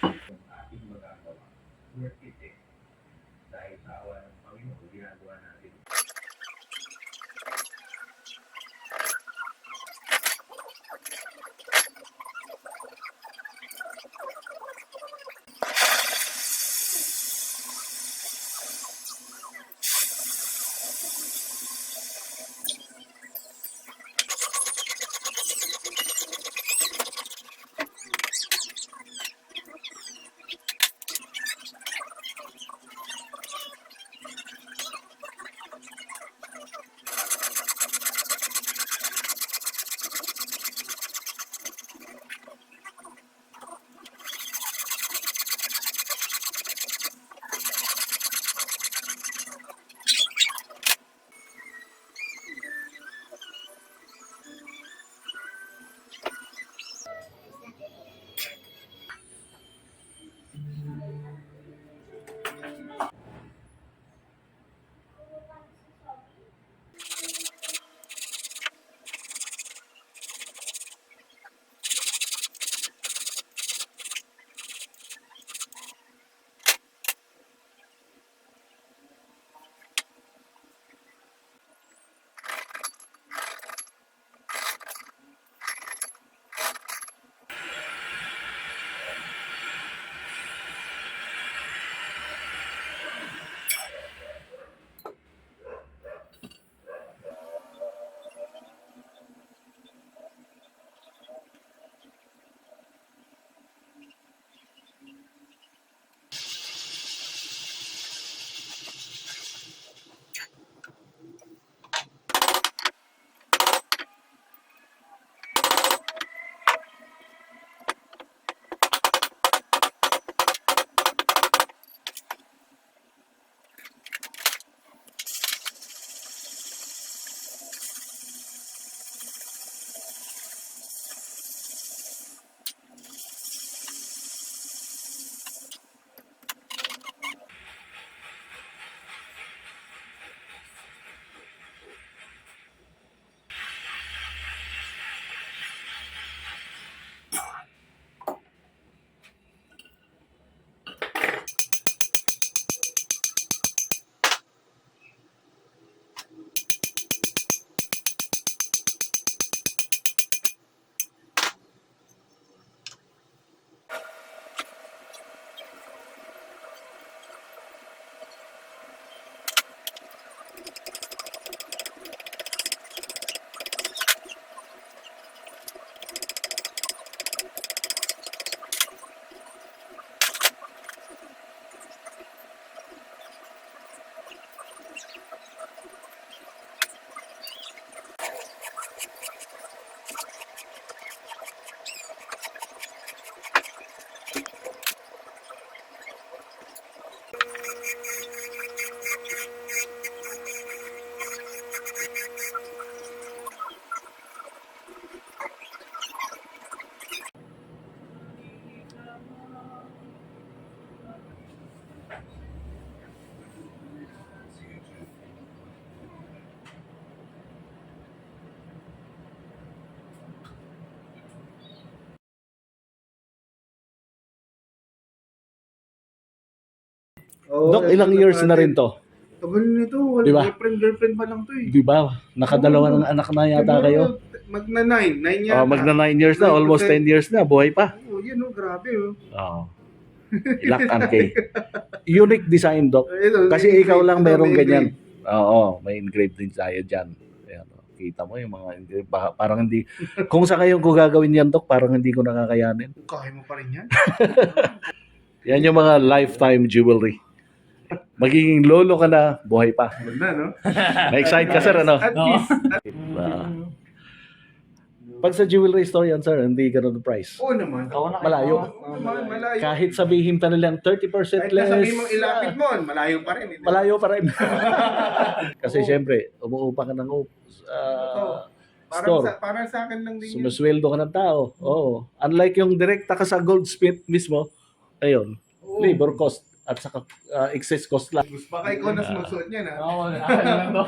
Yung ating magagawa, worth it eh. Dahil sa awa ng Panginoon, ginagawa natin. Dok, ilang years na rin to? Tagal nito, Diba? girlfriend pa lang to eh. Di ba? Nakadalawa ng anak na yata kayo. Magna-9 yata. Magna 9 years na, 9 to almost 10 years na, buhay pa. Oo, yun oh, grabe oh. Lock and key. Unique design, Dok. Ito, Kasi may ikaw engrave. lang Ito, merong may ganyan. engrave. Oo, may engraved din tayo dyan. Ayan, kita mo yung mga engraved. Parang hindi, kung sa ngayon ko gagawin yan, Dok, parang hindi ko nakakayanin. Kaya mo pa rin yan? Yan yung mga lifetime jewelry. Magiging lolo ka na, buhay pa. Wala na, no? Na-excite ka, sir, ano? At least. Pag sa jewelry store yan, sir, hindi ganun ang price. Oo naman. Malayo. Oo naman, malayo. Kahit sabihin pa nilang 30% Kahit less. nasabihin mong ilapit mo, malayo pa rin. Malayo pa rin. Kasi syempre, umuupa ka ng store. Parang sa akin lang din yun. Sumusweldo ka ng tao. Oo. Unlike yung direkta ka sa goldsmith mismo, ayun, Oo. labor cost. at saka excess cost lang. Baka ikaw na sumusuot niya na. Oo, akin lang to.